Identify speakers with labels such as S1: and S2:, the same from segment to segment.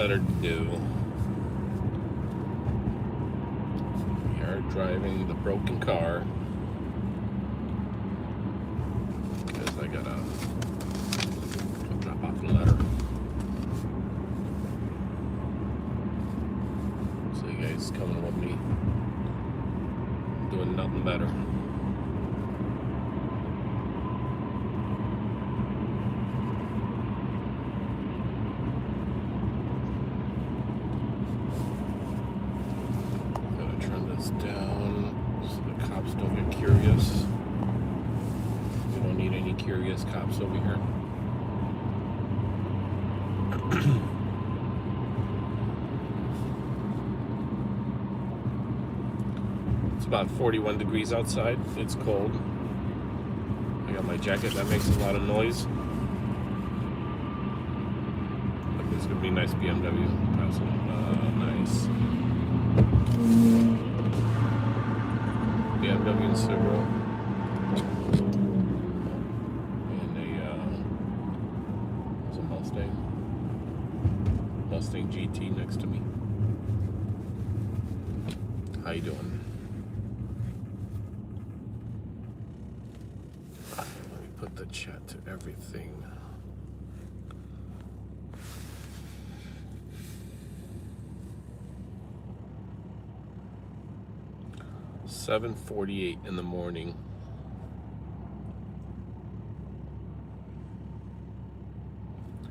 S1: Better to do. We are driving the broken car because I gotta drop off the letter. So you guys coming with me, doing nothing better. Down so the cops don't get curious. We don't need any curious cops over here. It's about 41 degrees outside. It's cold. I got my jacket that makes a lot of noise. But there's gonna be a nice BMW passing. Nice. BMW and Subaru, and there's a Mustang GT next to me. How you doing? Let me put the chat to everything. $7:48 in the morning.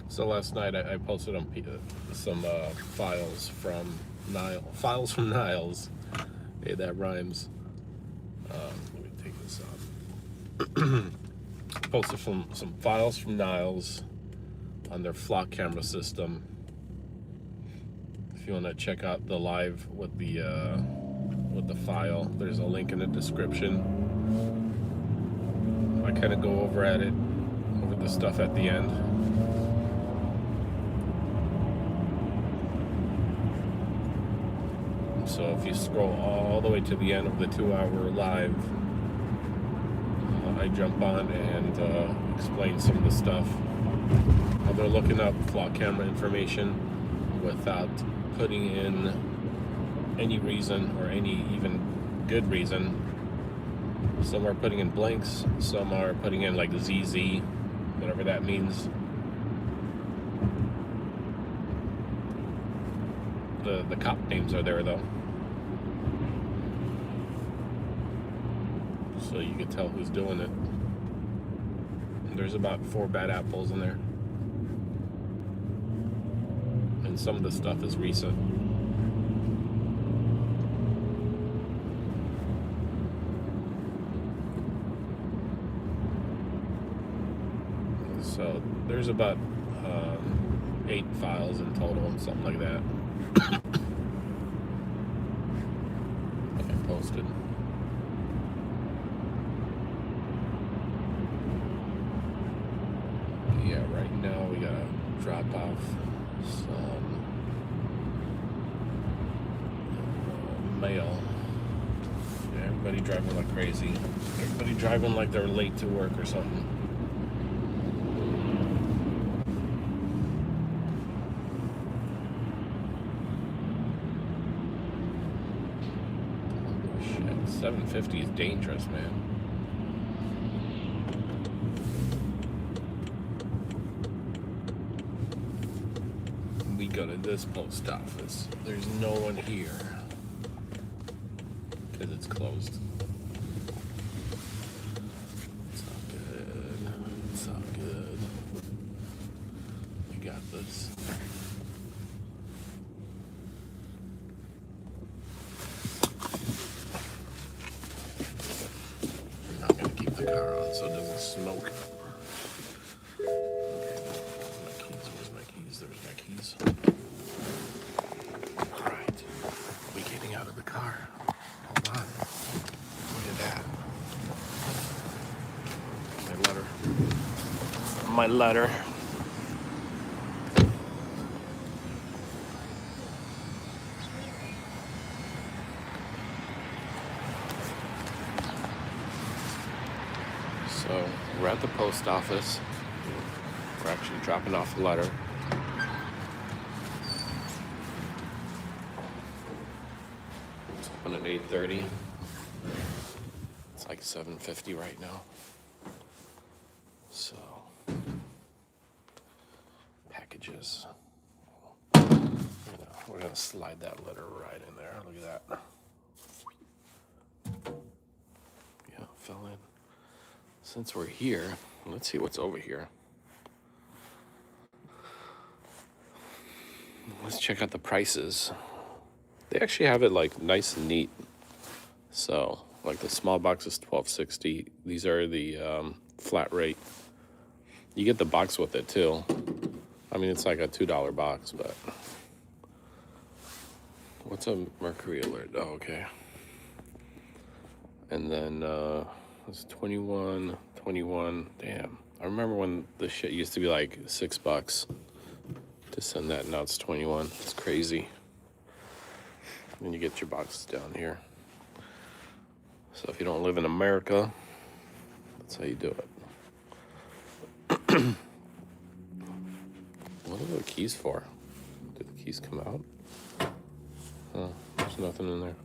S1: So last night I posted on some files from Niles. Hey, that rhymes. Let me take this off. Posted some files from Niles on their flock camera system. If you want to check out the live with the file, there's a link in the description. I kind of go over the stuff at the end. So if you scroll all the way to the end of the 2-hour live, I jump on and explain some of the stuff. How they're looking up flock camera information without putting in any reason or any even good reason. Some are putting in blanks, some are putting in like ZZ, whatever that means. The cop names are there though, so you can tell who's doing it. There's about 4 bad apples in there, and some of the stuff is recent. So there's about 8 files in total, something like that. I posted. Yeah, right now we gotta drop off some mail. Yeah, everybody driving like crazy. Everybody driving like they're late to work or something. $7.50 is dangerous, man. We go to this post office. There's no one here because it's closed. It's all good. It's all good. We got this. Car on so it doesn't smoke. Okay, my keys. Where's my keys? There's my keys. Alright. We getting out of the car. Hold on. Look at that. My letter. So we're at the post office. We're actually dropping off a letter. open at 8:30. It's like 7:50 right now. So, packages. We're gonna slide that letter right in there. Look at that. Yeah, fell in. Since we're here, let's see what's over here. Let's check out the prices. They actually have it like nice and neat. So, like the small box is $12.60. These are the flat rate. You get the box with it too. I mean, it's like a $2 box, but what's a mercury alert? Oh, okay. And then it's 21. Damn, I remember when this shit used to be like $6 to send that. Now it's 21. It's crazy. And you get your boxes down here. So if you don't live in America, that's how you do it. What are the keys for? Did the keys come out? Oh, there's nothing in there.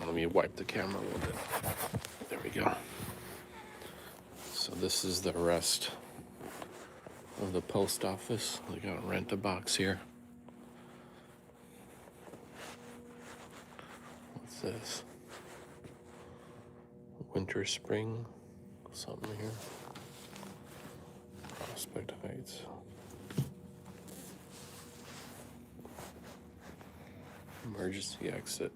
S1: Let me wipe the camera a little bit. There we go. So this is the rest of the post office. They got a rent-a-box here. What's this? Winter, spring, something here. Prospect Heights. Emergency exit.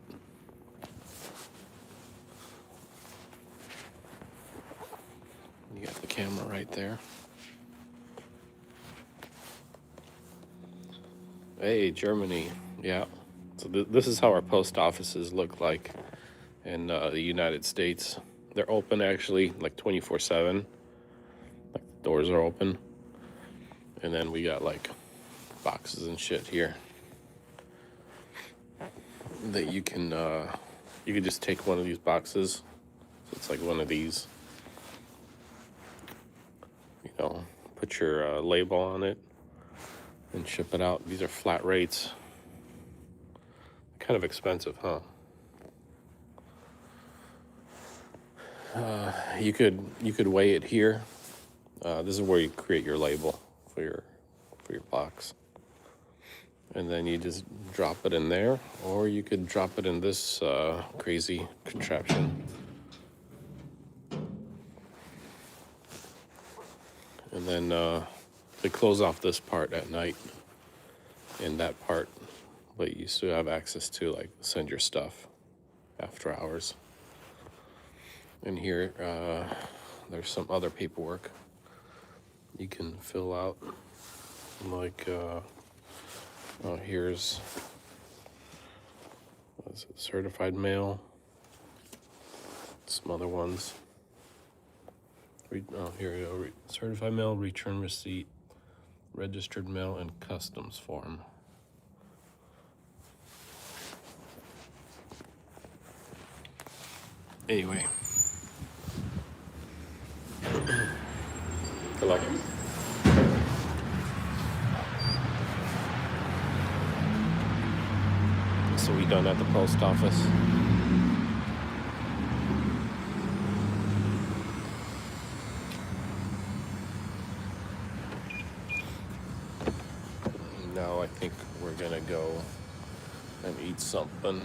S1: You got the camera right there. Hey, Germany. Yeah. So this is how our post offices look like in the United States. They're open actually like 24/7. Like the doors are open. And then we got like boxes and shit here that you can just take one of these boxes. So it's like one of these. You know, put your label on it and ship it out. These are flat rates. Kind of expensive, huh? You could weigh it here. This is where you create your label for your box, and then you just drop it in there, or you could drop it in this crazy contraption. And then they close off this part at night, and that part, but you still have access to like send your stuff after hours. And here, there's some other paperwork you can fill out. Like, here's what's it, certified mail. Some other ones. Here we go. Certified mail, return receipt, registered mail, and customs form. Anyway. Good luck. So we done at the post office. Now I think we're gonna go and eat something.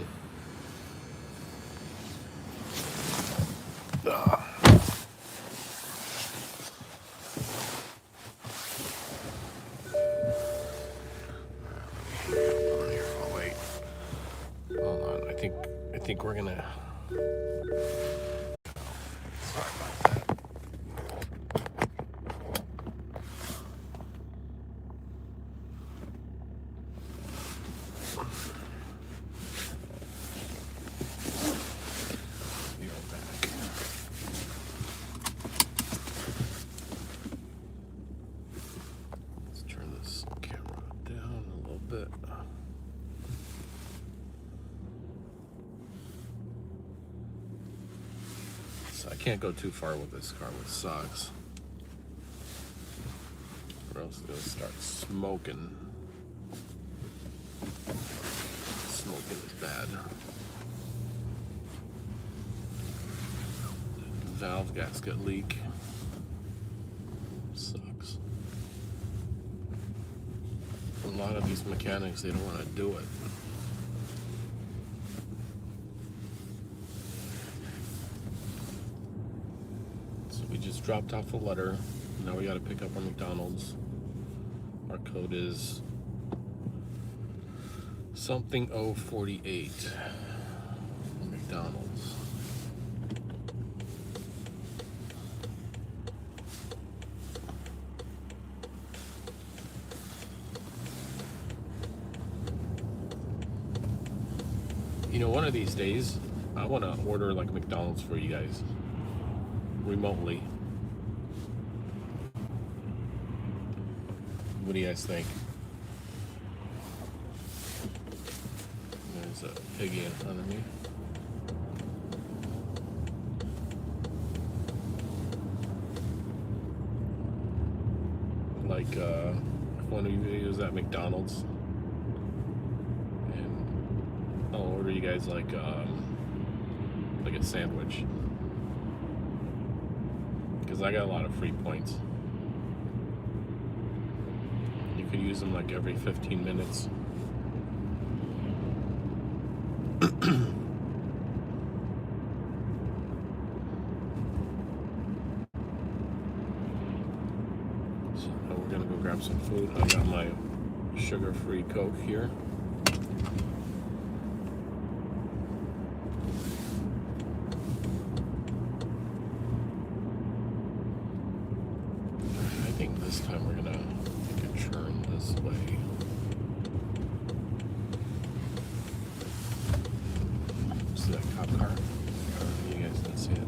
S1: I think we're gonna. Sorry about that. Be right back. Let's turn this camera down a little bit. I can't go too far with this car with socks, or else it'll start smoking. It was bad. Valve gasket leak. Sucks. A lot of these mechanics, they don't want to do it. So we just dropped off a letter. Now we got to pick up our McDonald's. Our code is something 048. McDonald's. You know, one of these days, I want to order like McDonald's for you guys remotely. What do you guys think? There's a piggy in front of me. Like one of you videos at McDonald's, and I'll order you guys like a sandwich, because I got a lot of free points. You could use them like every 15 minutes. So we're gonna go grab some food. I got my sugar-free Coke here. I think this time we're gonna make a turn this way. See that cop car? You guys didn't see it.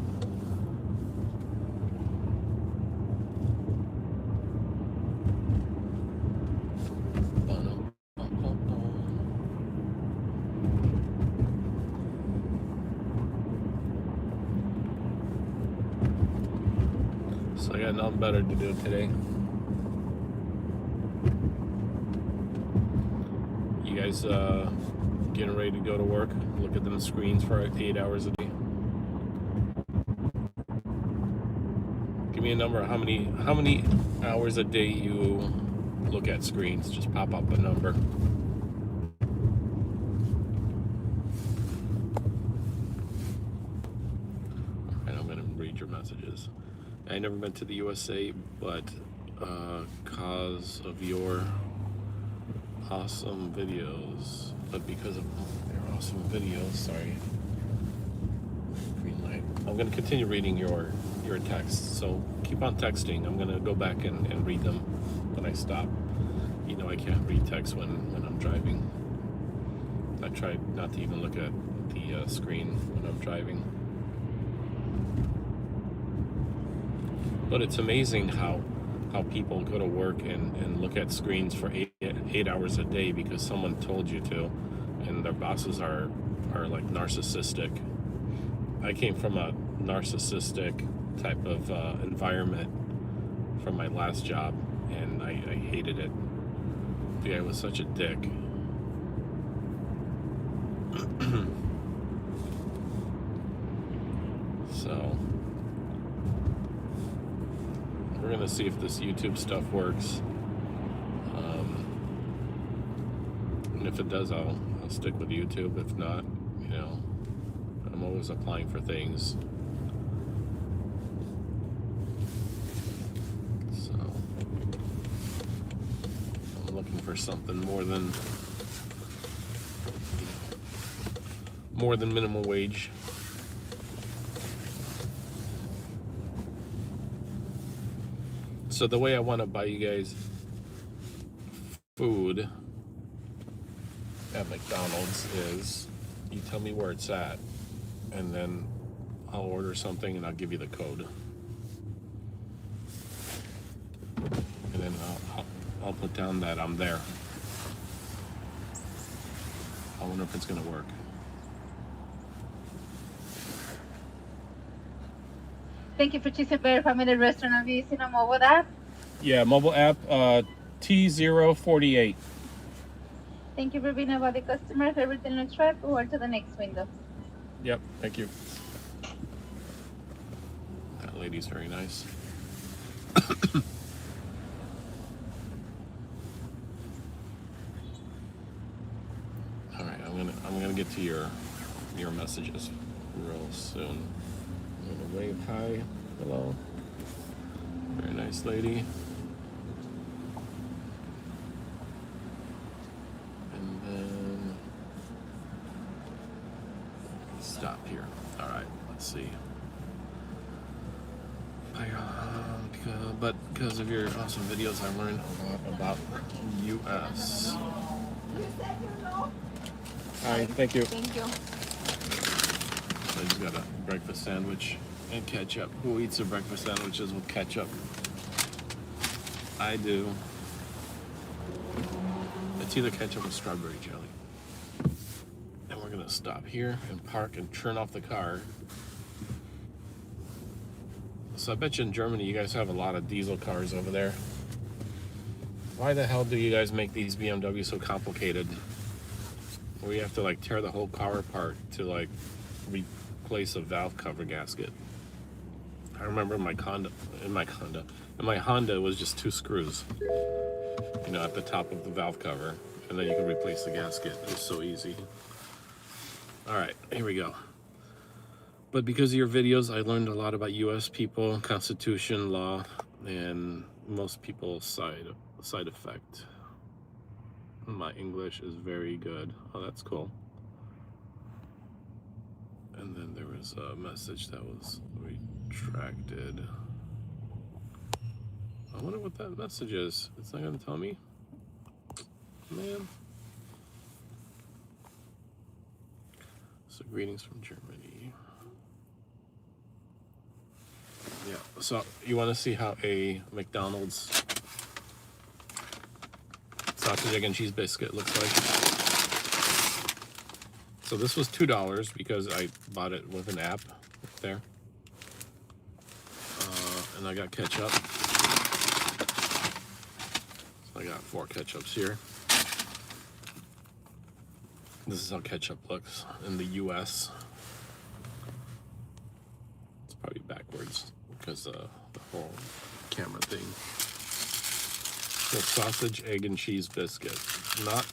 S1: So I got nothing better to do today. You guys getting ready to go to work? Look at them screens for 8 hours a day. Give me a number. How many hours a day you look at screens? Just pop up a number. And I'm gonna read your messages. I never been to the USA, but cause of your awesome videos, but because of your awesome videos, sorry, green light. I'm gonna continue reading your texts, so keep on texting. I'm gonna go back and read them when I stop. You know, I can't read text when I'm driving. I try not to even look at the screen when I'm driving. But it's amazing how people go to work and look at screens for eight hours a day because someone told you to, and their bosses are like narcissistic. I came from a narcissistic type of environment from my last job, and I hated it. The guy was such a dick. So we're gonna see if this YouTube stuff works, and if it does, I'll stick with YouTube. If not, you know, I'm always applying for things. So I'm looking for something more than minimum wage. So the way I want to buy you guys food at McDonald's is you tell me where it's at, and then I'll order something and I'll give you the code. And then I'll put down that I'm there. I wonder if it's going to work.
S2: Thank you for choosing Bear Family Restaurant. Have you using a mobile app?
S1: Yeah, mobile app, T048.
S2: Thank you for being about the customer. Everything looks right. Forward to the next window.
S1: Yep, thank you. That lady's very nice. All right, I'm gonna get to your messages real soon. I'm gonna wave hi, hello. Very nice lady. And then stop here. All right, let's see. But because of your awesome videos, I learned a lot about U.S. Hi, thank you.
S2: Thank you.
S1: I just got a breakfast sandwich and ketchup. Who eats their breakfast sandwiches with ketchup? I do. It's either ketchup or strawberry jelly. And we're gonna stop here and park and turn off the car. So I bet you in Germany you guys have a lot of diesel cars over there. Why the hell do you guys make these BMWs so complicated? Where you have to like tear the whole car apart to like replace a valve cover gasket. I remember in my Honda, it was just 2 screws, you know, at the top of the valve cover, and then you could replace the gasket. It was so easy. All right, here we go. But because of your videos, I learned a lot about U.S. people, Constitution, law, and most people's side effect. My English is very good. Oh, that's cool. And then there was a message that was retracted. I wonder what that message is. It's not gonna tell me. Man. So greetings from Germany. Yeah, so you want to see how a McDonald's sausage, egg, and cheese biscuit looks like. So this was $2 because I bought it with an app there. And I got ketchup. So I got 4 ketchups here. This is how ketchup looks in the US. It's probably backwards because the whole camera thing. So sausage, egg, and cheese biscuit. Not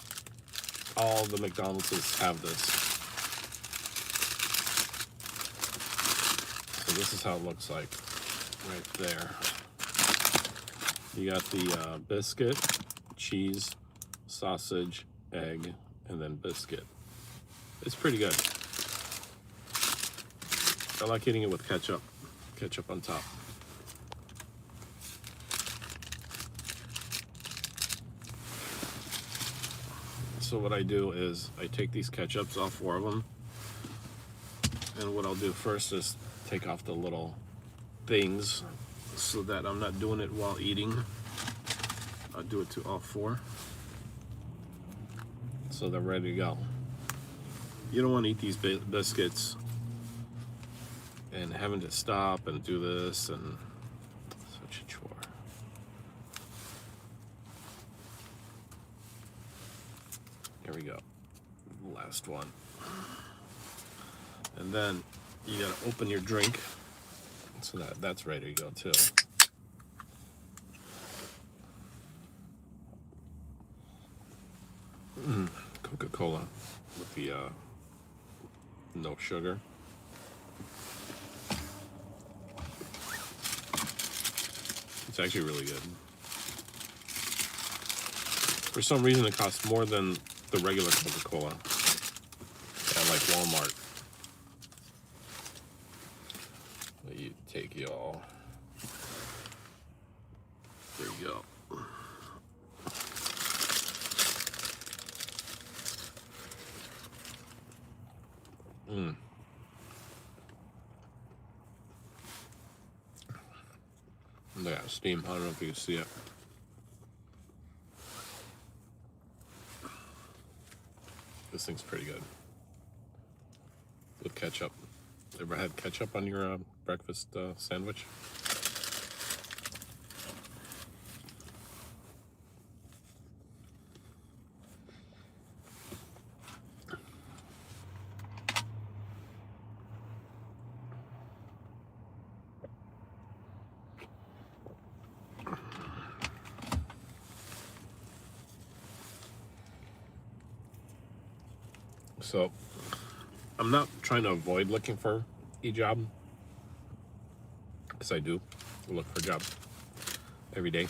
S1: all the McDonald's have this. So this is how it looks like right there. You got the biscuit, cheese, sausage, egg, and then biscuit. It's pretty good. I like eating it with ketchup on top. So what I do is I take these ketchups, all 4 of them, and what I'll do first is take off the little things so that I'm not doing it while eating. I'll do it to all 4 so they're ready to go. You don't want to eat these biscuits and having to stop and do this and such a chore. Here we go. Last one. And then you gotta open your drink so that's ready to go too. Coca-Cola with the no sugar. It's actually really good. For some reason it costs more than the regular Coca-Cola at like Walmart. You take y'all. There you go. They got steam. I don't know if you can see it. This thing's pretty good. With ketchup. Ever had ketchup on your breakfast sandwich? So I'm not trying to avoid looking for a job, because I do look for jobs every day.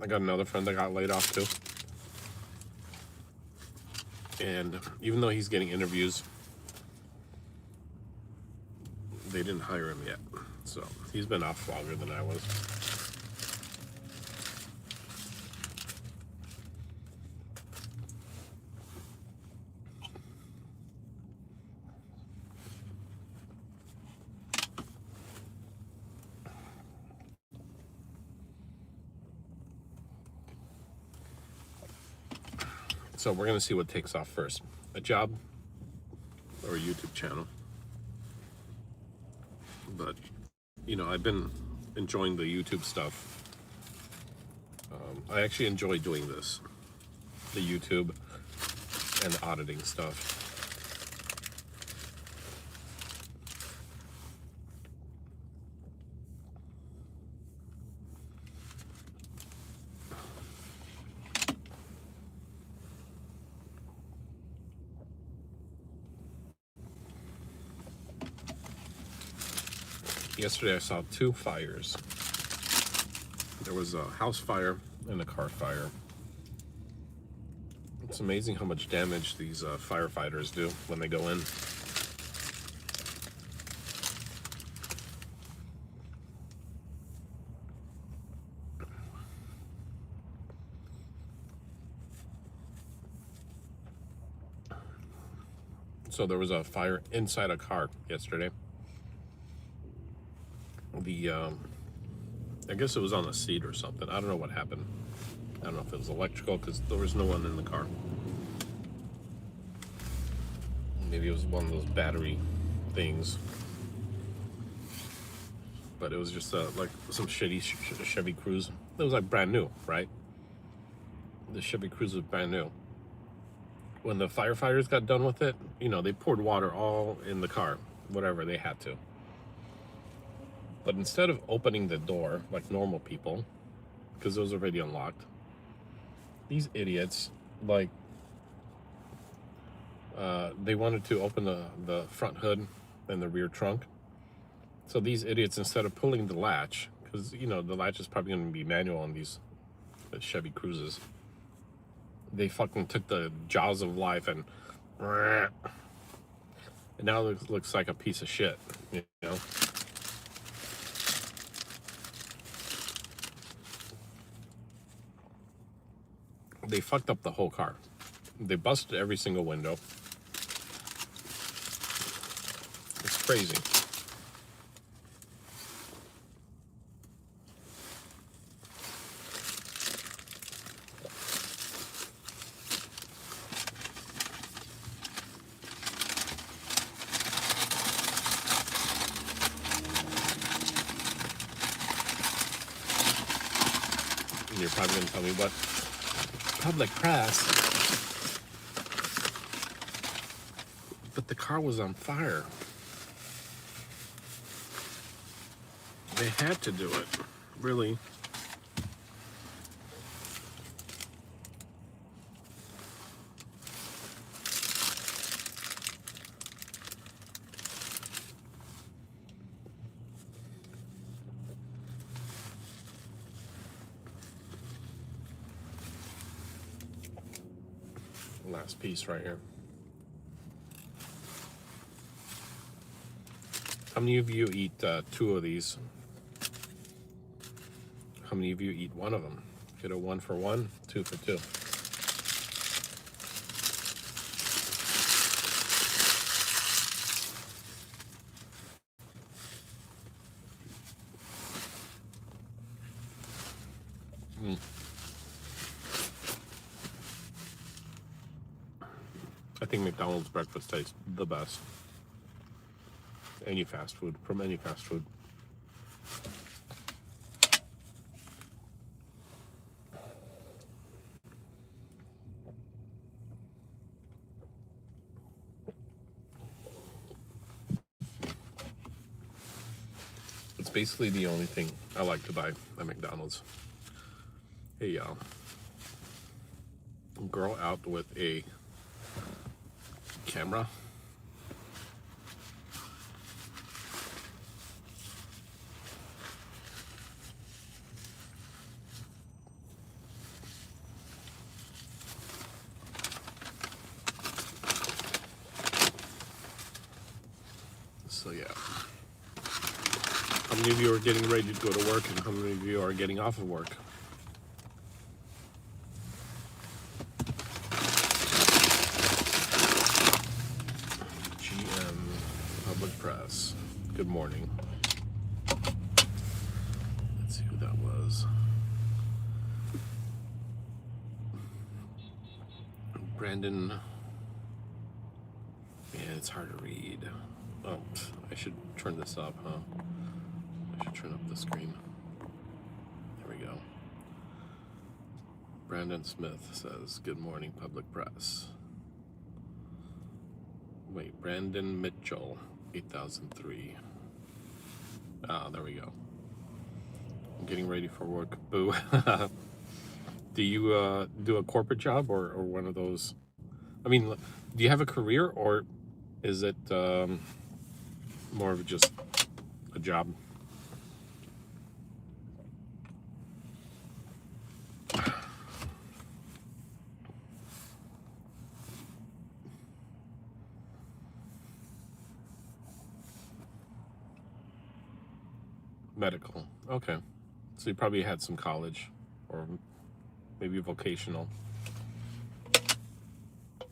S1: I got another friend that got laid off too. And even though he's getting interviews, they didn't hire him yet. So he's been off longer than I was. So we're going to see what takes off first. A job or a YouTube channel. But, you know, I've been enjoying the YouTube stuff. I actually enjoy doing this. The YouTube and the auditing stuff. Yesterday I saw 2 fires. There was a house fire and a car fire. It's amazing how much damage these firefighters do when they go in. So there was a fire inside a car yesterday. I guess it was on the seat or something. I don't know what happened. I don't know if it was electrical, because there was no one in the car. Maybe it was one of those battery things. But it was just like some shitty Chevy Cruze. It was like brand new, right? The Chevy Cruze was brand new. When the firefighters got done with it, you know, they poured water all in the car, whatever they had to. But instead of opening the door like normal people, because it was already unlocked, these idiots, like, they wanted to open the front hood and the rear trunk. So these idiots, instead of pulling the latch, because, you know, the latch is probably going to be manual on these Chevy Cruzes, they fucking took the jaws of life and now it looks like a piece of shit, you know? They fucked up the whole car. They busted every single window. It's crazy. And you're probably going to tell me, what? Public press. But the car was on fire. They had to do it. Really. Last piece right here. How many of you eat 2 of these? How many of you eat 1 of them? Get a 1 for 1, 2 for 2. I think McDonald's breakfast tastes the best. Any fast food, from any fast food. It's basically the only thing I like to buy at McDonald's. Hey, y'all. Girl out with a camera. So yeah. How many of you are getting ready to go to work, and how many of you are getting off of work? GM Public Press. Good morning. Let's see who that was. Brandon. Yeah, it's hard to read. Oh, I should turn this up, huh? I should turn up the screen. There we go. Brandon Smith says, good morning, Public Press. Wait, Brandon Mitchell, 8003. Ah, there we go. I'm getting ready for work. Boo. Do you do a corporate job or one of those? I mean, do you have a career, or is it more of just a job? Medical. Okay. So you probably had some college or maybe vocational.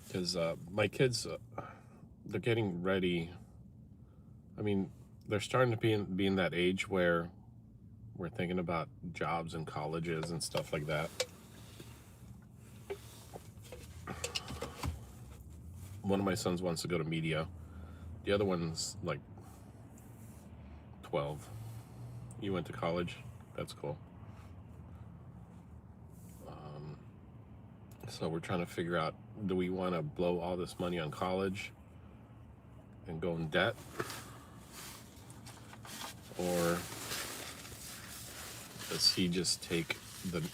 S1: Because my kids, they're getting ready. I mean, they're starting to be in that age where we're thinking about jobs and colleges and stuff like that. One of my sons wants to go to media. The other one's like 12. You went to college? That's cool. So we're trying to figure out, do we want to blow all this money on college and go in debt? Or does he just take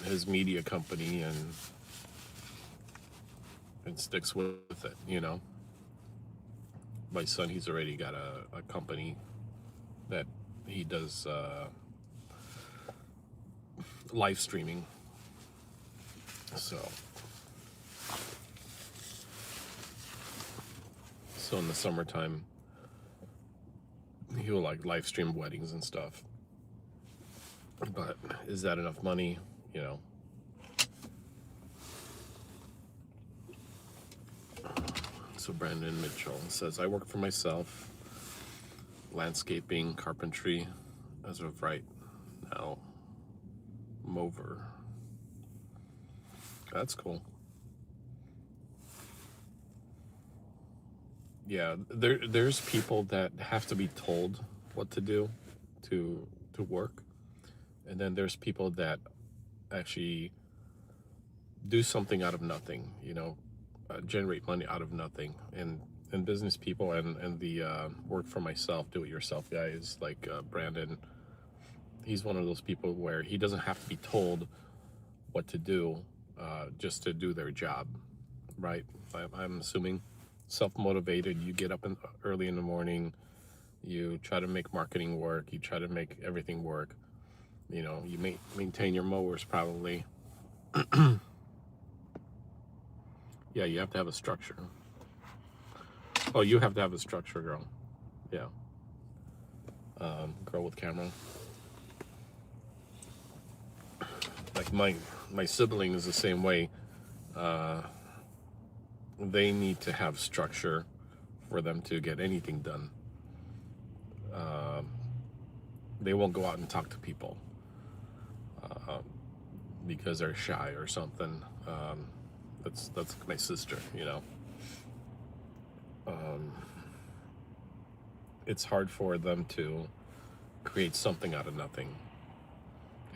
S1: his media company and sticks with it, you know? My son, he's already got a company that he does live streaming. So in the summertime, he will like live stream weddings and stuff. But is that enough money, you know? So Brandon Mitchell says, I work for myself, landscaping, carpentry, as of right now, mower. That's cool. Yeah, there's people that have to be told what to do to work, and then there's people that actually do something out of nothing, you know, generate money out of nothing. And business people and the work for myself, do-it-yourself guys like Brandon, he's one of those people where he doesn't have to be told what to do just to do their job, right? I'm assuming self-motivated. You get up early in the morning, you try to make marketing work, you try to make everything work, you know, you maintain your mowers probably. Yeah, you have to have a structure. Oh, you have to have a structure, girl. Yeah. Girl with camera. Like my sibling is the same way. They need to have structure for them to get anything done. They won't go out and talk to people because they're shy or something. That's my sister, you know. It's hard for them to create something out of nothing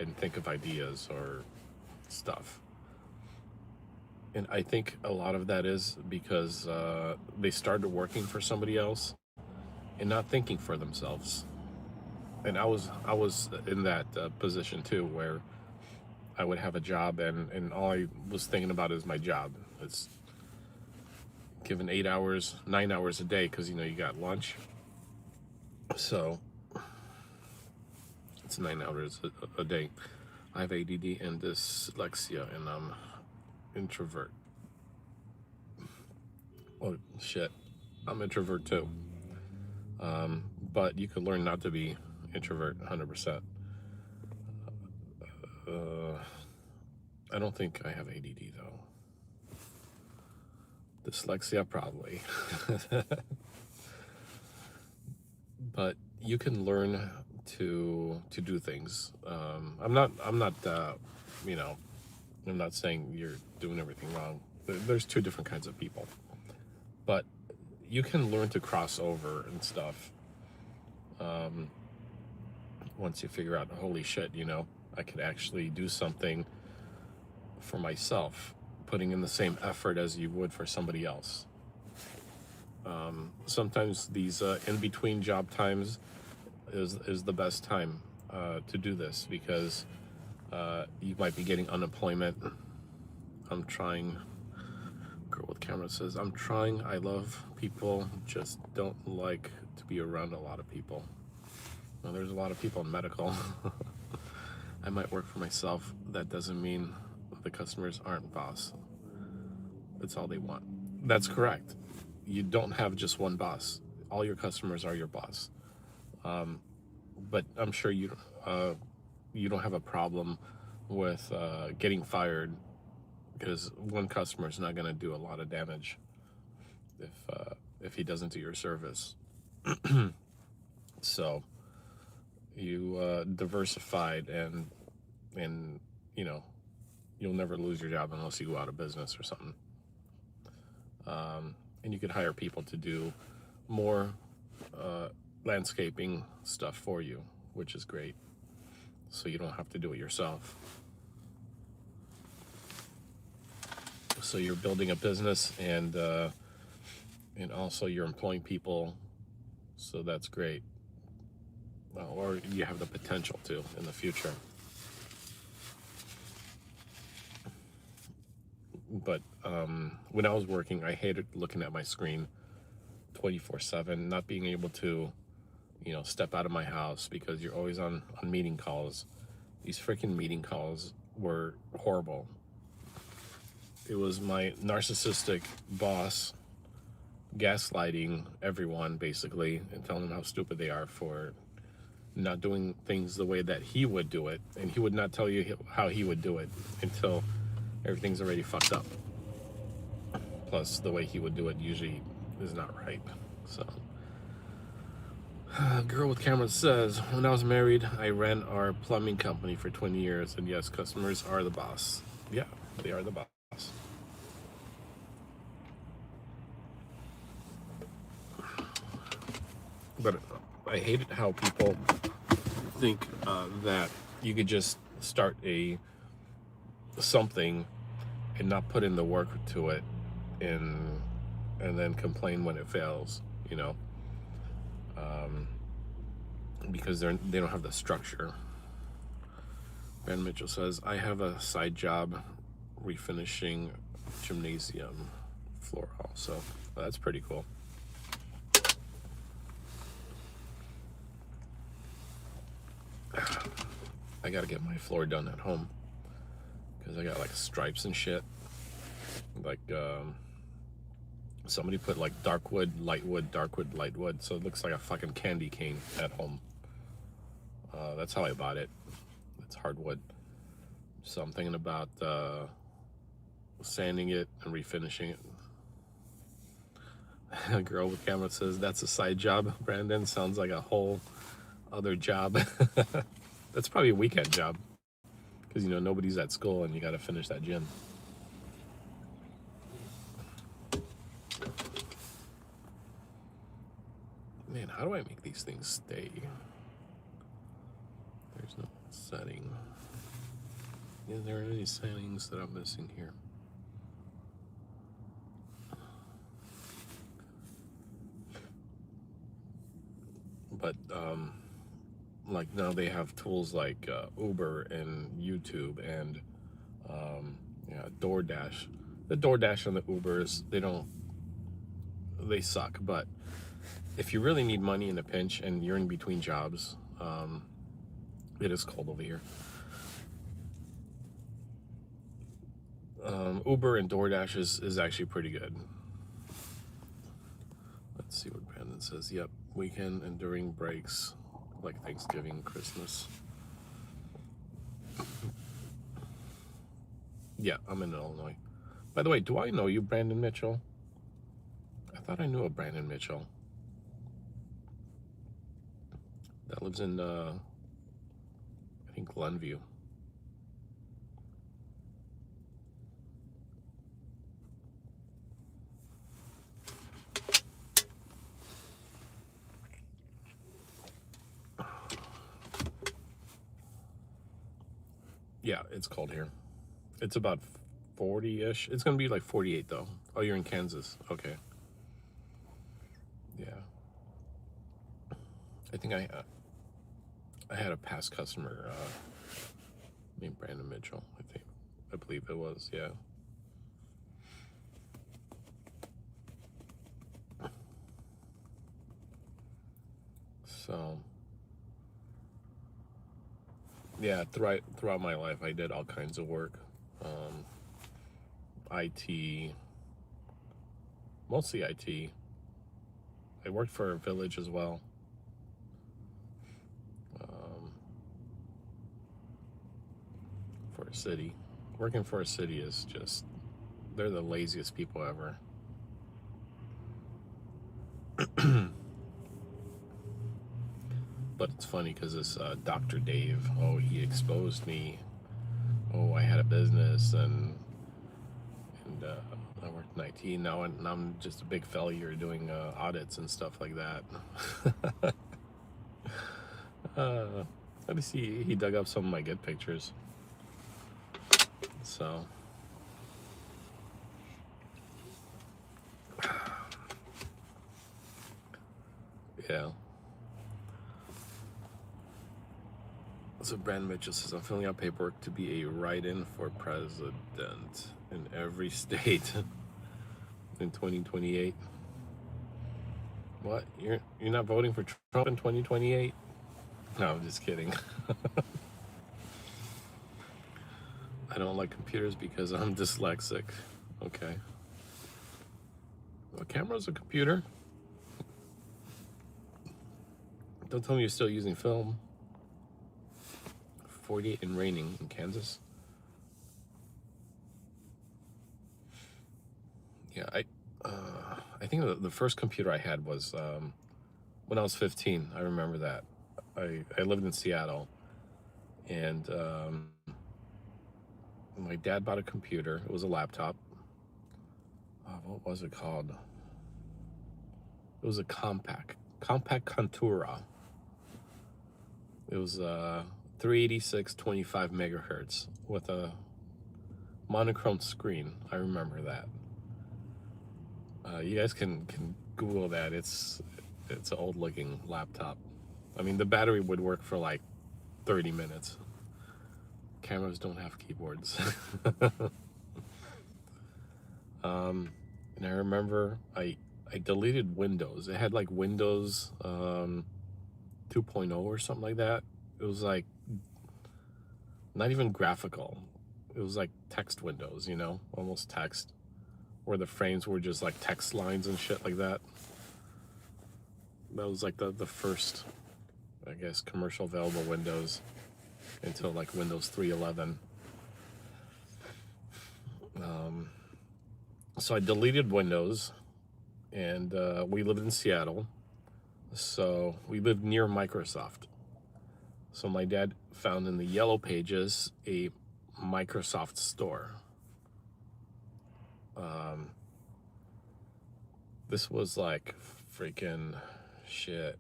S1: and think of ideas or stuff. And I think a lot of that is because they started working for somebody else and not thinking for themselves. And I was in that position too, where I would have a job, and all I was thinking about is my job. It's given 8 hours, 9 hours a day, because you got lunch, so it's 9 hours a day. I have ADD and dyslexia, and I'm introvert. Oh shit, I'm introvert too. But you could learn not to be introvert 100%. I don't think I have ADD though. Dyslexia probably. But you can learn to do things. I'm not you know I'm not saying you're doing everything wrong. There's two different kinds of people, but you can learn to cross over and stuff. Once you figure out, holy shit, I could actually do something for myself, putting in the same effort as you would for somebody else. Sometimes these in-between job times is the best time to do this, because you might be getting unemployment. I'm trying. Girl with camera says, I'm trying. I love people, just don't like to be around a lot of people. Well, there's a lot of people in medical. I might work for myself. That doesn't mean the customers aren't boss. That's all they want. That's correct. You don't have just one boss. All your customers are your boss. But I'm sure you don't have a problem with getting fired, because one customer is not going to do a lot of damage if he doesn't do your service. So you diversified, and you'll never lose your job unless you go out of business or something. And you could hire people to do more landscaping stuff for you, which is great, so you don't have to do it yourself. So you're building a business, and also you're employing people, so that's great. Or you have the potential to in the future. But when I was working, I hated looking at my screen 24/7, not being able to step out of my house, because you're always on meeting calls. These freaking meeting calls were horrible. It was my narcissistic boss gaslighting everyone, basically, and telling them how stupid they are for not doing things the way that he would do it. And he would not tell you how he would do it until everything's already fucked up. Plus, the way he would do it usually is not right. So, girl with camera says, when I was married, I ran our plumbing company for 20 years, and yes, customers are the boss. Yeah, they are the boss. But I hated how people think that you could just start something and not put in the work to it, and then complain when it fails, because they don't have the structure. Ben Mitchell says, I have a side job refinishing gymnasium floor also. Well, that's pretty cool. I gotta get my floor done at home, because I got like stripes and shit. Like somebody put like dark wood, light wood, dark wood, light wood, so it looks like a fucking candy cane at home. That's how I bought it. It's hardwood. So I'm thinking about sanding it and refinishing it. A girl with camera says, that's a side job, Brandon. Sounds like a whole other job. That's probably a weekend job, because nobody's at school and you got to finish that gym. Man, how do I make these things stay? There's no setting. Is there any settings that I'm missing here? But like now they have tools like Uber and YouTube and yeah, DoorDash. The DoorDash and the Ubers, they suck. But if you really need money in a pinch and you're in between jobs, it is cold over here. Uber and DoorDash is actually pretty good. Let's see what Brandon says. Yep, weekend and during breaks, like Thanksgiving, Christmas. Yeah, I'm in Illinois. By the way, do I know you, Brandon Mitchell? I thought I knew a Brandon Mitchell that lives in, I think, Glenview. Yeah, it's cold here. It's about 40-ish. It's going to be like 48, though. Oh, you're in Kansas. Okay. Yeah. I think I had a past customer named Brandon Mitchell, I believe it was, yeah. So, yeah, throughout my life, I did all kinds of work. IT, mostly IT. I worked for a village as well. For a city. Working for a city is just, they're the laziest people ever. But it's funny because this Dr. Dave, he exposed me. I had a business and I worked in IT. Now I'm just a big failure doing audits and stuff like that. Let me see. He dug up some of my good pictures. So, yeah. So Brandon Mitchell says, I'm filling out paperwork to be a write-in for president in every state in 2028. What? You're not voting for Trump in 2028? No, I'm just kidding. I don't like computers because I'm dyslexic. Okay. A camera's a computer. Don't tell me you're still using film. 48 and raining in Kansas. Yeah, I think the first computer I had was when I was 15. I remember that. I lived in Seattle, and my dad bought a computer. It was a laptop. What was it called? It was a Compaq Contoura. It was 386 25 megahertz with a monochrome screen. I remember that. You guys can Google that. It's an old looking laptop. I mean, the battery would work for like 30 minutes. Cameras don't have keyboards. And I remember I deleted Windows. It had like Windows 2.0 or something like that. It was like not even graphical. It was like text windows, almost text, where the frames were just like text lines and shit like that. That was like the first, I guess, commercial available Windows until like Windows 3.11. So I deleted Windows, and we lived in Seattle, so we lived near Microsoft. So my dad found in the Yellow Pages a Microsoft store. This was like freaking shit.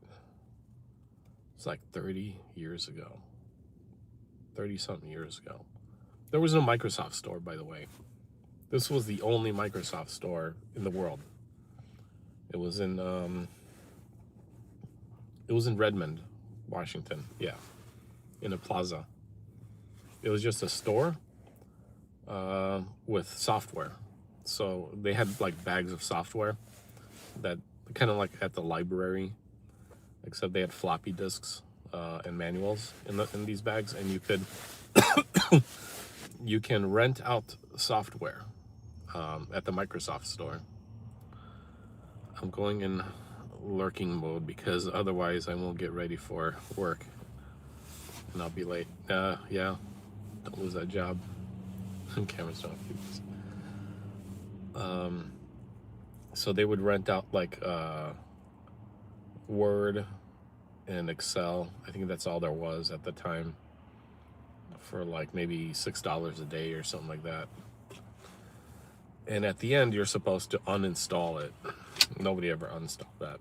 S1: It's like 30 years ago. 30-something years ago. There was no Microsoft store, by the way. This was the only Microsoft store in the world. It was in Redmond, Washington. Yeah, in a plaza. It was just a store with software. So they had like bags of software that kind of like at the library, except they had floppy disks and manuals in these bags, and you can rent out software at the Microsoft store. I'm going in lurking mode because otherwise I won't get ready for work and I'll be late. Yeah, don't lose that job. Cameras don't do this. So they would rent out like Word and Excel. I think that's all there was at the time, for like maybe $6 a day or something like that. And at the end, you're supposed to uninstall it. Nobody ever uninstalled that.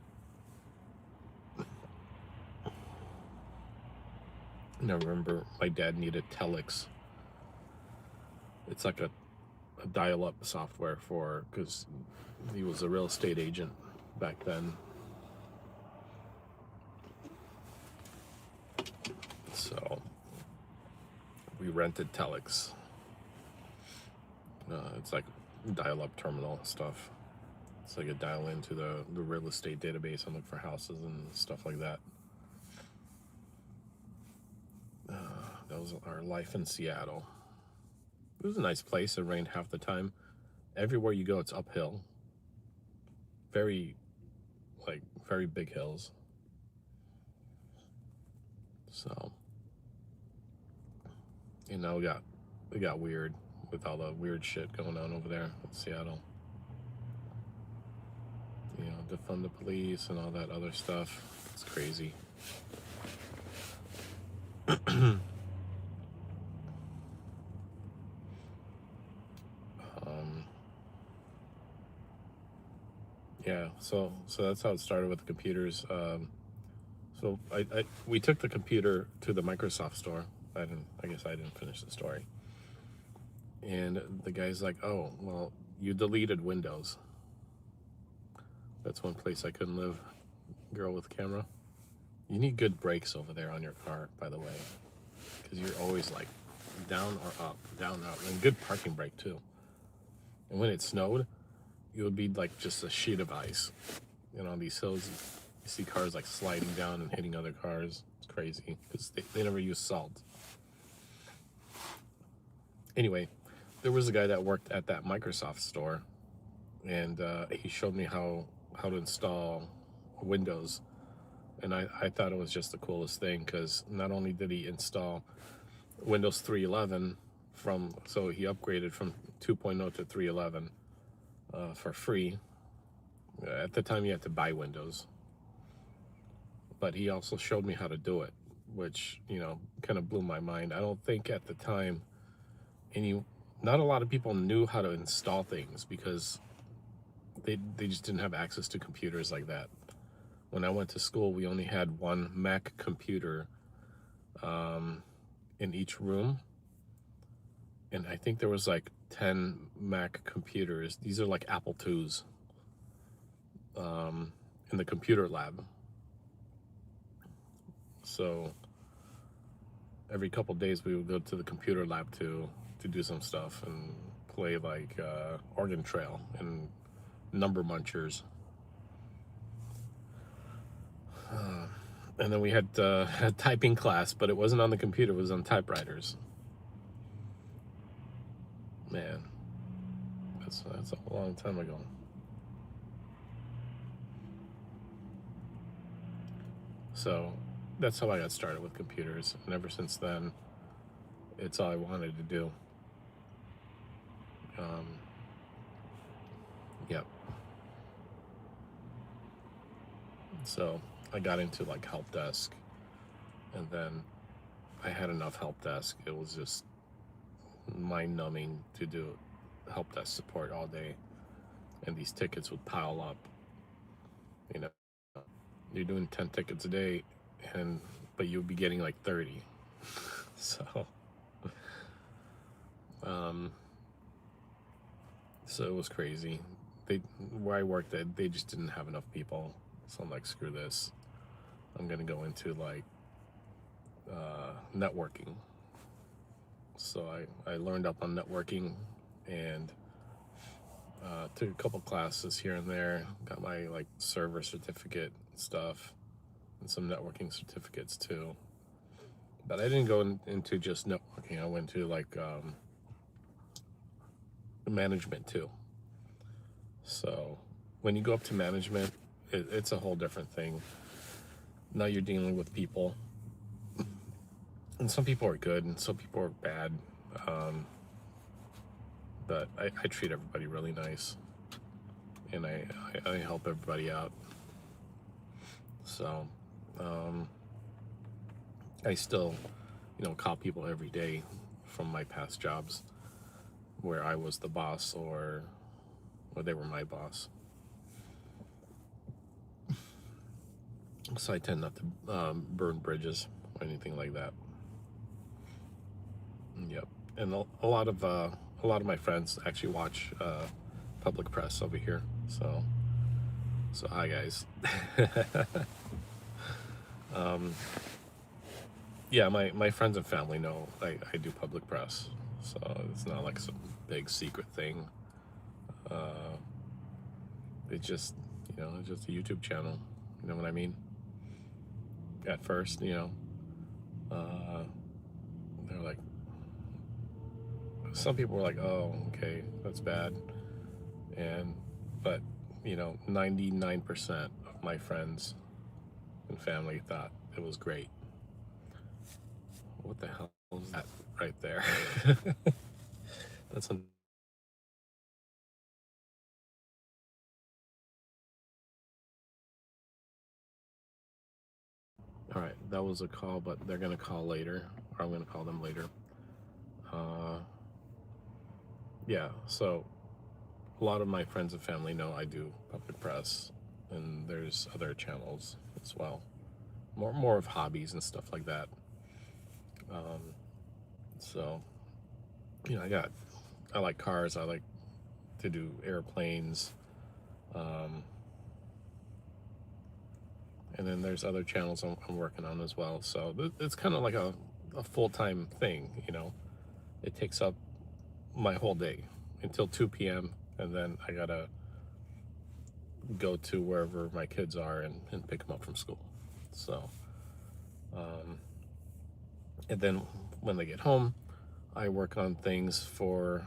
S1: And I remember my dad needed Telex. It's like a dial-up software because he was a real estate agent back then. So we rented Telex. It's like dial-up terminal stuff. It's like a dial into the real estate database and look for houses and stuff like that. That was our life in Seattle. It was a nice place. It rained half the time. Everywhere you go, it's uphill. Very big hills. So, you know, it got weird with all the weird shit going on over there in Seattle. You know, defund the police and all that other stuff. It's crazy. Yeah, so that's how it started with the computers. So we took the computer to the Microsoft store. I guess I didn't finish the story. And the guy's like, "Oh, well, you deleted Windows." That's one place I couldn't live. Girl with camera. You need good brakes over there on your car, by the way, because you're always like down or up, down, up, and good parking brake too. And when it snowed, it would be like just a sheet of ice. You know, on these hills, you see cars like sliding down and hitting other cars. It's crazy because they never use salt. Anyway, there was a guy that worked at that Microsoft store, and he showed me how to install Windows. And I thought it was just the coolest thing because not only did he install Windows 3.11 so he upgraded from 2.0 to 3.11 for free. At the time, you had to buy Windows. But he also showed me how to do it, which, you know, kind of blew my mind. I don't think at the time not a lot of people knew how to install things because they just didn't have access to computers like that. When I went to school, we only had one Mac computer in each room. And I think there was like 10 Mac computers. These are like Apple IIs in the computer lab. So every couple days we would go to the computer lab to do some stuff and play like Oregon Trail and Number Munchers. And then we had a typing class, but it wasn't on the computer, it was on typewriters. Man, that's a long time ago. So that's how I got started with computers, and ever since then, it's all I wanted to do. Yep. So I got into like help desk, and then I had enough help desk. It was just mind-numbing to do help desk support all day, and these tickets would pile up. You know, you're doing 10 tickets a day, but you'll be getting like 30. So it was crazy. Where I worked they just didn't have enough people. So I'm like, screw this. I'm gonna go into like networking. So I learned up on networking and took a couple classes here and there. Got my like server certificate stuff and some networking certificates too. But I didn't go into just networking. I went to like management too. So when you go up to management, it's a whole different thing. Now you're dealing with people, and some people are good and some people are bad. But I treat everybody really nice, and I help everybody out. So I still, call people every day from my past jobs where I was the boss or they were my boss. So I tend not to burn bridges or anything like that. Yep. And a lot of my friends actually watch public press over here. So hi guys. Yeah, my friends and family know I do public press, so it's not like some big secret thing. It's just it's just a YouTube channel. You know what I mean? At first, they're like, some people were like, "Oh, okay, that's bad," but 99% of my friends and family thought it was great. What the hell is that right there? That's a all right. That was a call, but they're gonna call later, or I'm gonna call them later. Yeah. So a lot of my friends and family know I do public press, and there's other channels as well. More of hobbies and stuff like that. So I like cars. I like to do airplanes. And then there's other channels I'm working on as well. So it's kind of like a full-time thing, It takes up my whole day until 2 p.m. and then I gotta go to wherever my kids are and pick them up from school. So, and then when they get home, I work on things for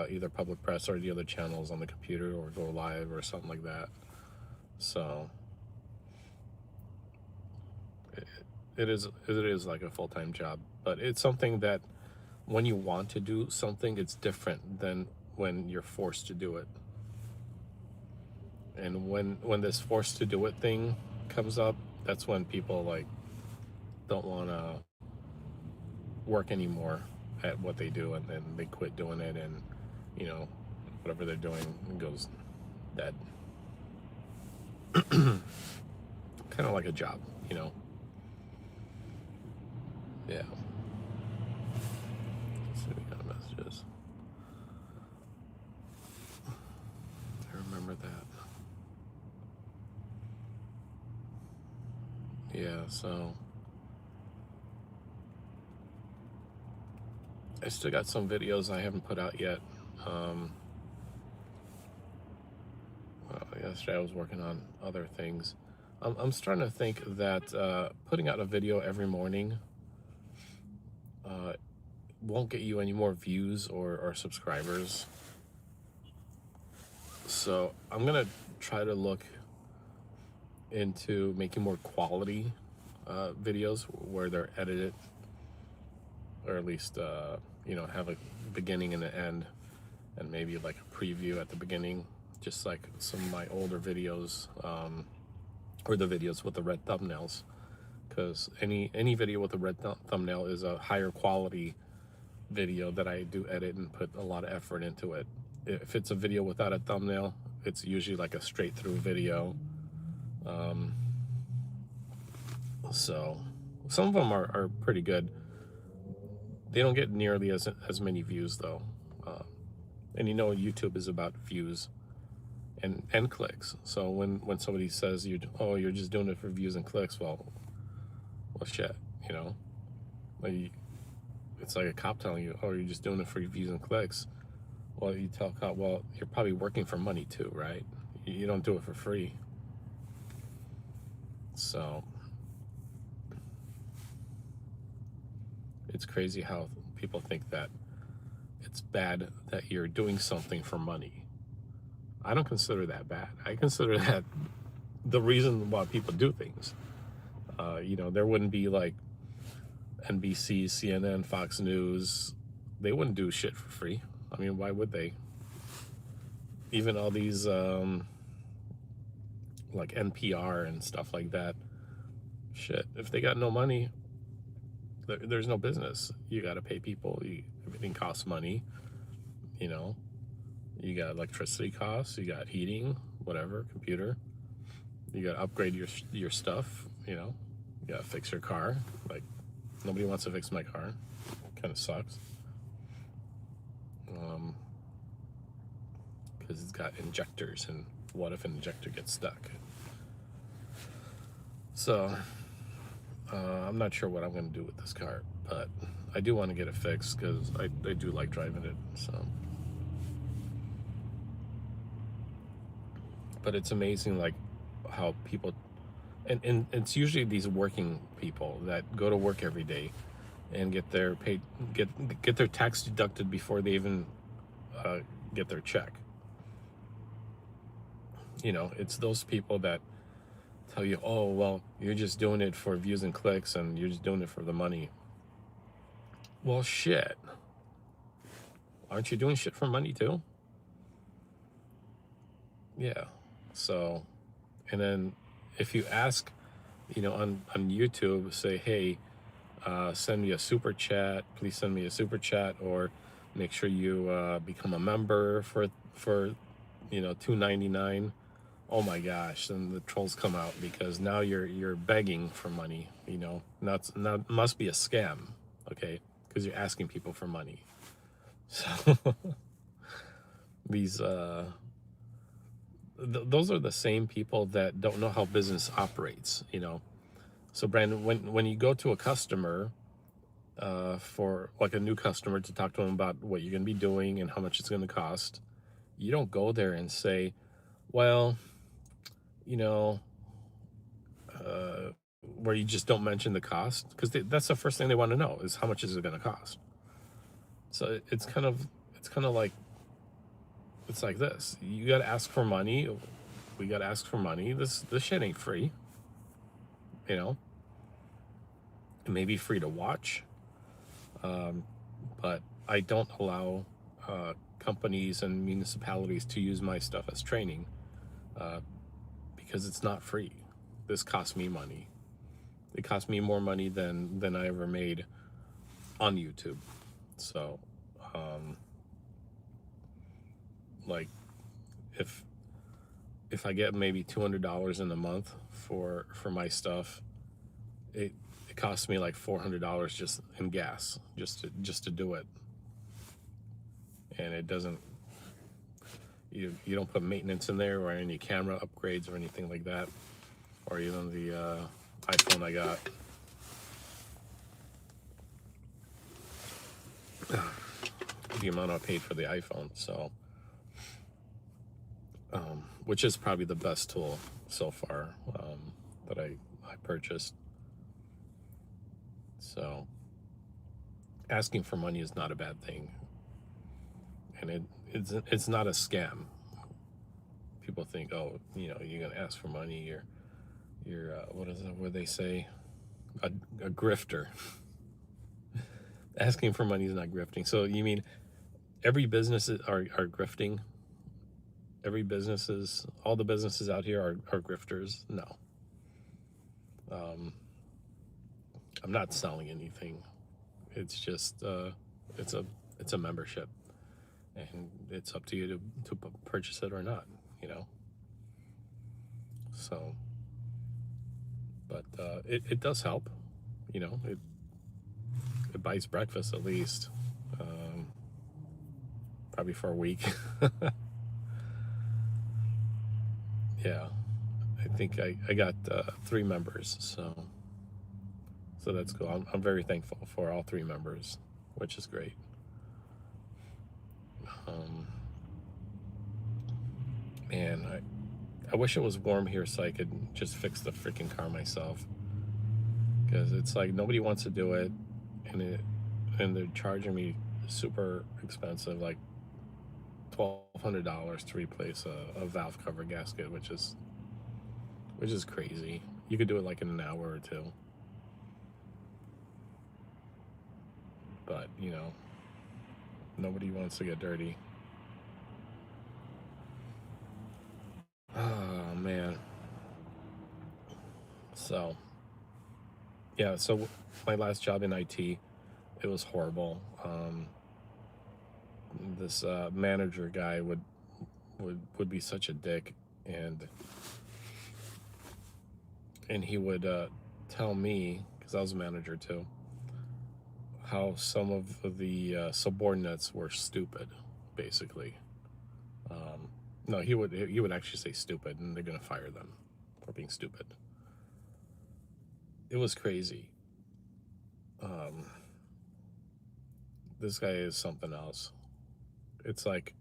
S1: either public press or the other channels on the computer or go live or something like that. So it is like a full-time job, but it's something that when you want to do something, it's different than when you're forced to do it. And when this forced to do it thing comes up, that's when people like don't want to work anymore at what they do, and then they quit doing it, and whatever they're doing goes dead. Kind of like a job, Yeah. Let's see what we got messages. I remember that. Yeah, so I still got some videos I haven't put out yet. Yesterday I was working on other things. I'm starting to think that putting out a video every morning won't get you any more views or subscribers. So I'm gonna try to look into making more quality videos where they're edited, or at least have a beginning and an end, and maybe like a preview at the beginning, just like some of my older videos, or the videos with the red thumbnails, because any video with a red thumbnail is a higher quality video that I do edit and put a lot of effort into it. If it's a video without a thumbnail, it's usually like a straight through video. So some of them are pretty good. They don't get nearly as many views though. And YouTube is about views and clicks. So when somebody says you're just doing it for views and clicks, well shit, Like, it's like a cop telling you, oh, you're just doing it for views and clicks. Well, you tell a cop, well, you're probably working for money too, right? You don't do it for free. So it's crazy how people think that it's bad that you're doing something for money. I don't consider that bad. I consider that the reason why people do things. There wouldn't be like NBC, CNN, Fox News. They wouldn't do shit for free. I mean, why would they? Even all these like NPR and stuff like that. Shit, if they got no money, there's no business. You got to pay people. Everything costs money. You got electricity costs. You got heating, whatever, computer. You got to upgrade your stuff. You got to fix your car. Like, nobody wants to fix my car. Kind of sucks. Because it's got injectors, and what if an injector gets stuck? So I'm not sure what I'm going to do with this car, but I do want to get it fixed because I do like driving it. So, but it's amazing, like, how people, and it's usually these working people that go to work every day and get their tax deducted before they even get their check. It's those people that tell you, oh, well, you're just doing it for views and clicks and you're just doing it for the money. Well, shit. Aren't you doing shit for money too? Yeah. So, and then if you ask, on YouTube, say, hey, send me a super chat, please send me a super chat, or make sure you become a member for $2.99. Oh my gosh, then the trolls come out because now you're begging for money. Now must be a scam, okay? Because you're asking people for money. So these those are the same people that don't know how business operates. So Brandon, when you go to a customer for like a new customer to talk to them about what you're going to be doing and how much it's going to cost, you don't go there and say, well, where you just don't mention the cost, because that's the first thing they want to know is how much is it going to cost. So it's kind of like, it's like this. You got to ask for money. We got to ask for money. This shit ain't free. It may be free to watch, but I don't allow companies and municipalities to use my stuff as training because it's not free. This cost me money. It cost me more money than I ever made on YouTube. So, like, if I get maybe $200 in a month for my stuff, it costs me like $400 just in gas, just to do it. And it doesn't, you don't put maintenance in there or any camera upgrades or anything like that, or even the iPhone I got. The amount I paid for the iPhone, so which is probably the best tool so far that I purchased. So asking for money is not a bad thing, and it's not a scam. People think, oh, you're gonna ask for money, you're what is it? What they say? A grifter. Asking for money is not grifting. So you mean every business are grifting? All the businesses out here are grifters? No. I'm not selling anything. It's just it's a membership, and it's up to you to purchase it or not. So, but it does help. It buys breakfast at least, probably for a week. Yeah, I think I got 3 members, so So that's cool. I'm very thankful for all 3 members, which is great. Man, I wish it was warm here so I could just fix the freaking car myself. Because it's like nobody wants to do it, and they're charging me super expensive, like $1,200 to replace a valve cover gasket, which is crazy. You could do it like in an hour or 2. But, you know, nobody wants to get dirty. Oh, man. So, yeah, so my last job in IT, it was horrible. This manager guy would be such a dick, and he would tell me, because I was a manager too, how some of the subordinates were stupid, basically. No, he would actually say stupid, and they're gonna fire them for being stupid. It was crazy. This guy is something else. It's like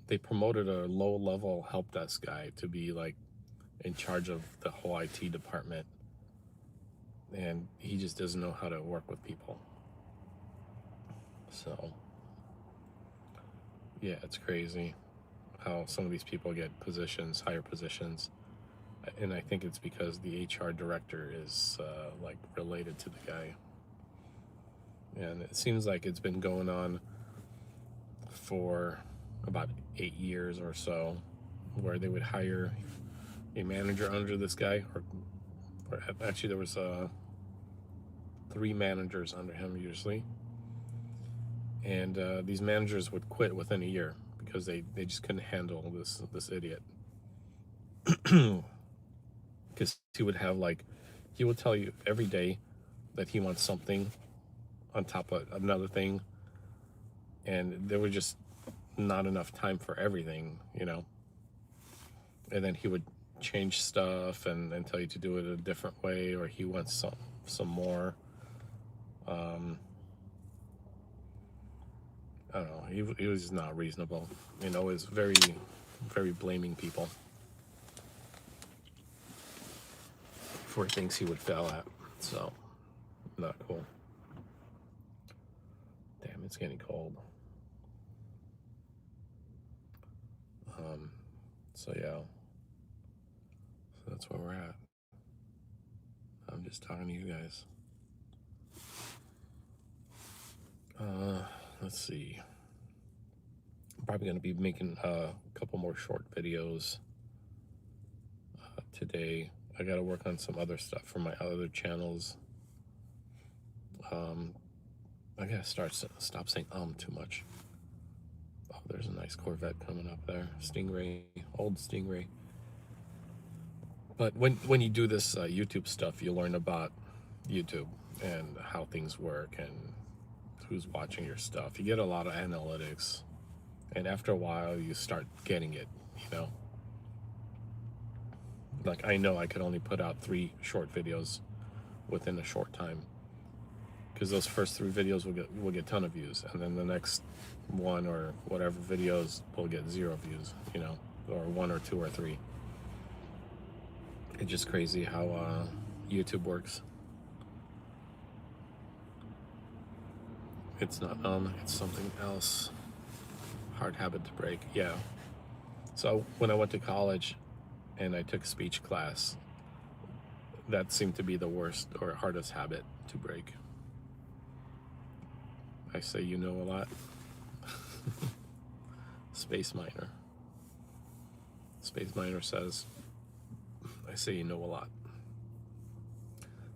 S1: they promoted a low-level help desk guy to be like in charge of the whole IT department, and he just doesn't know how to work with people. So, yeah, it's crazy how some of these people get positions, higher positions, and I think it's because the HR director is like related to the guy. And it seems like it's been going on for about 8 years or so, where they would hire a manager under this guy, or actually there was 3 managers under him usually, and these managers would quit within a year because they just couldn't handle this idiot. Because he would have like, he would tell you every day that he wants something on top of another thing, and there was just not enough time for everything, you know. And then he would change stuff and tell you to do it a different way, or he wants some more. I don't know. He was not reasonable. You know, is very, very blaming people for things he would fail at. So, not cool. Damn, it's getting cold. So yeah. So that's where we're at. I'm just talking to you guys. Let's see. I'm probably going to be making a couple more short videos today. I got to work on some other stuff for my other channels. I got to stop saying too much. Oh, there's a nice Corvette coming up there. Stingray, old Stingray. But when you do this YouTube stuff, you learn about YouTube and how things work and who's watching your stuff. You get a lot of analytics, and after a while you start getting it, you know. Like, I know I could only put out 3 short videos within a short time, because those first 3 videos will get a ton of views, and then the next 1 or whatever videos will get 0 views, you know, or 1 or 2 or 3. It's just crazy how YouTube works. It's not it's something else. Hard habit to break. Yeah. So when I went to college and I took speech class, that seemed to be the worst or hardest habit to break. I say you know a lot. Space Miner. Space Miner says, I say you know a lot.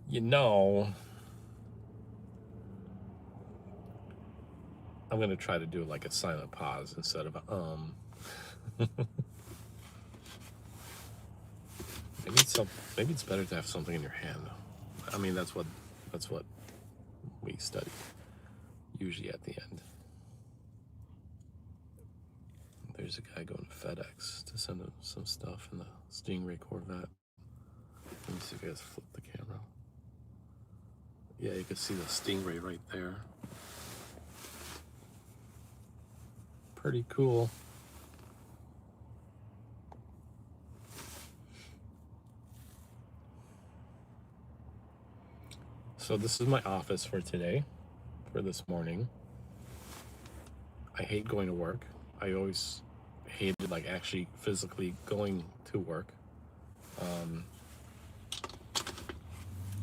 S1: You know, I'm going to try to do like a silent pause instead of a maybe it's better to have something in your hand. I mean, that's what we study usually at the end. There's a guy going to FedEx to send him some stuff in the Stingray Corvette. Let me see if I guys flip the camera. Yeah, you can see the stingray right there. Pretty cool. So this is my office for today, for this morning. I hate going to work. I always hated like actually physically going to work.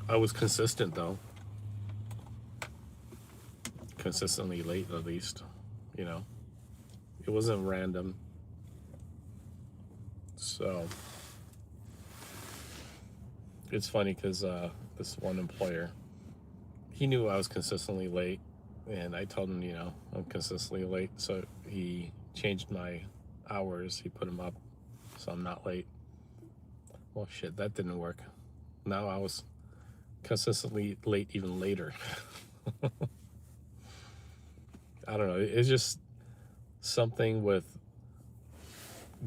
S1: I was consistent though. Consistently late at least, you know. It wasn't random. So it's funny because this one employer, he knew I was consistently late, and I told him, you know, I'm consistently late, so he changed my hours. He put them up so I'm not late. Well, shit, that didn't work. Now I was consistently late even later. I don't know. It's just something with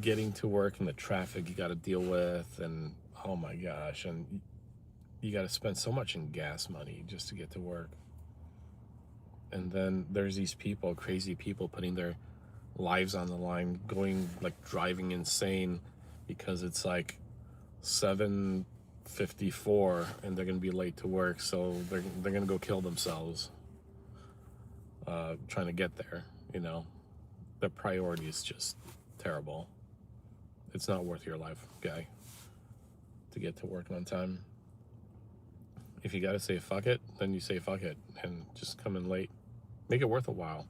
S1: getting to work and the traffic you got to deal with, and oh my gosh, and you got to spend so much in gas money just to get to work. And then there's these people, crazy people, putting their lives on the line, going like driving insane because it's like 7:54 and they're gonna be late to work, so they're gonna go kill themselves trying to get there. You know, their priority is just terrible. It's not worth your life, guy, to get to work on time. If you gotta say fuck it, then you say fuck it and just come in late. Make it worth a while.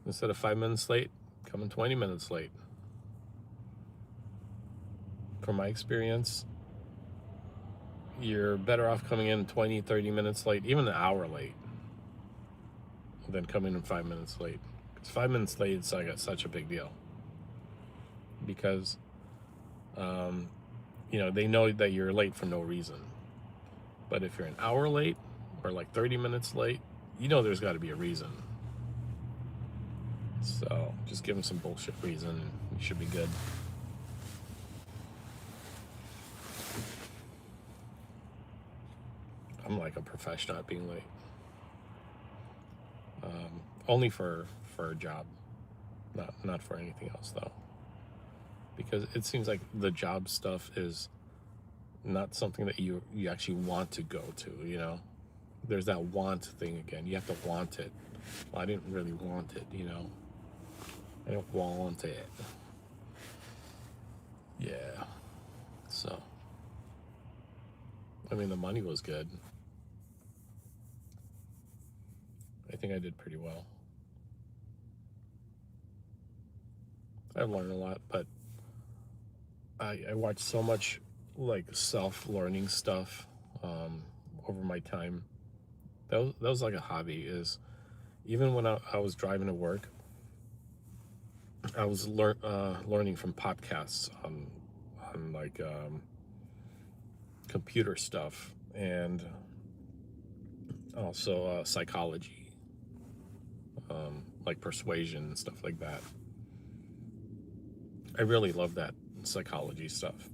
S1: Instead of 5 minutes late, come in 20 minutes late. From my experience, you're better off coming in 20, 30 minutes late, even an hour late, than coming in 5 minutes late. Because 5 minutes late, it's like such a big deal. Because, you know, they know that you're late for no reason. But if you're an hour late or like 30 minutes late, you know there's got to be a reason. So just give them some bullshit reason and you should be good. I'm like a professional at being late. Only for a job, not for anything else though. Because it seems like the job stuff is not something that you actually want to go to, you know? There's that want thing again. You have to want it. Well, I didn't really want it, you know? I don't want it. Yeah. So, I mean, the money was good. I think I did pretty well. I've learned a lot, but I watched so much like self-learning stuff over my time. That was like a hobby. Is even when I was driving to work, I was learning from podcasts on like computer stuff and also psychology, like persuasion and stuff like that. I really love that psychology stuff,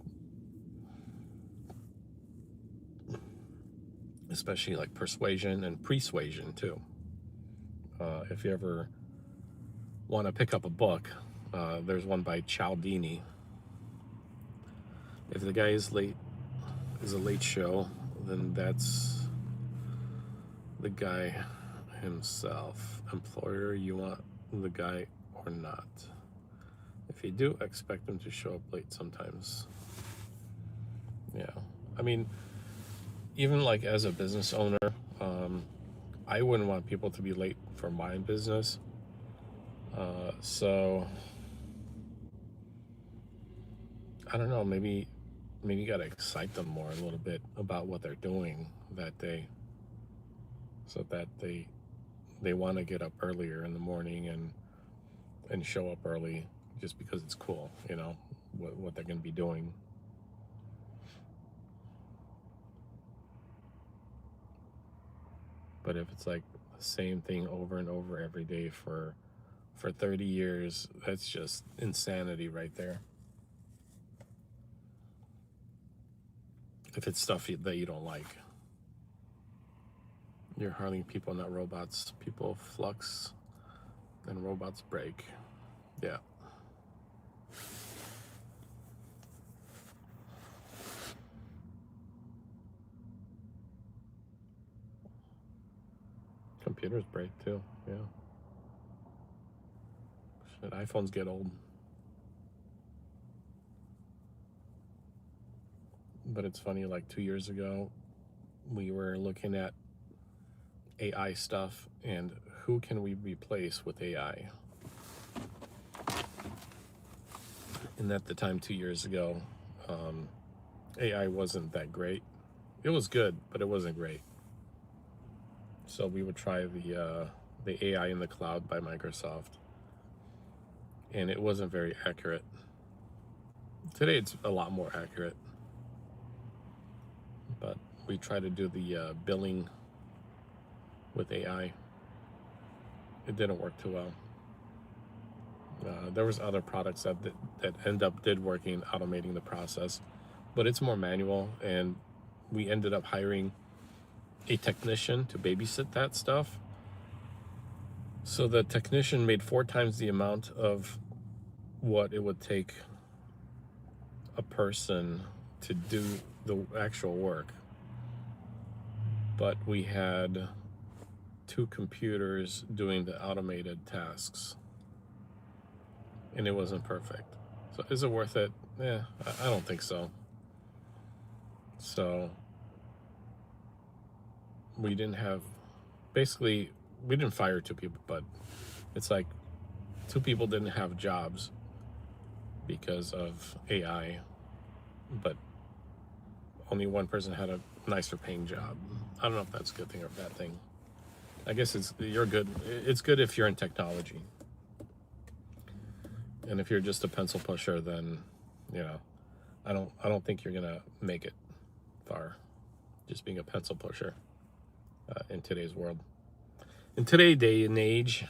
S1: especially like persuasion and persuasion too. If you ever want to pick up a book, there's one by Cialdini. If the guy is late, is a late show, then that's the guy himself. Employer, you want the guy or not? If you do, expect him to show up late sometimes. Yeah, I mean, even like as a business owner, I wouldn't want people to be late for my business. So I don't know, maybe you gotta excite them more a little bit about what they're doing that day, so that they want to get up earlier in the morning and show up early just because it's cool, you know, what they're gonna be doing. But if it's like the same thing over and over every day for 30 years, that's just insanity right there. If it's stuff that you don't like. You're harming people, not robots. People flux and robots break. Yeah. Computers break too. Yeah. Shit, iPhones get old. But it's funny, like 2 years ago, we were looking at AI stuff and who can we replace with AI? And at the time, 2 years ago, AI wasn't that great. It was good, but it wasn't great. So we would try the AI in the cloud by Microsoft, and it wasn't very accurate. Today it's a lot more accurate, but we try to do the billing with AI. It didn't work too well. There was other products that did working, automating the process, but it's more manual, and we ended up hiring a technician to babysit that stuff. So the technician made 4 times the amount of what it would take a person to do the actual work. But we had 2 computers doing the automated tasks, and it wasn't perfect. So is it worth it? Yeah, I don't think so. So we didn't have, basically, we didn't fire 2 people, but it's like 2 people didn't have jobs because of AI, but only 1 person had a nicer paying job. I don't know if that's a good thing or a bad thing. I guess it's good if you're in technology. And if you're just a pencil pusher, then, you know, I don't think you're gonna make it far just being a pencil pusher in today's world. In today's day and age.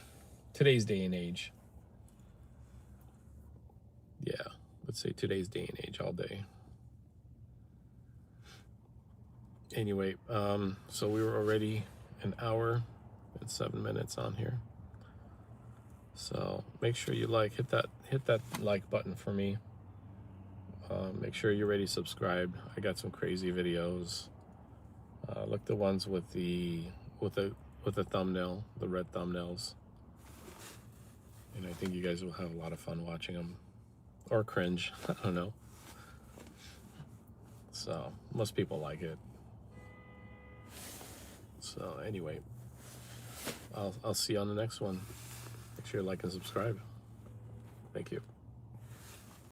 S1: Yeah, let's say today's day and age all day. Anyway, so we were already an hour and 7 minutes on here. So make sure you hit that like button for me. Make sure you're ready to subscribe. I got some crazy videos. Look the ones with the thumbnail, the red thumbnails. And I think you guys will have a lot of fun watching them. Or cringe, I don't know. So most people like it. So anyway, I'll see you on the next one. Make sure you like and subscribe. Thank you.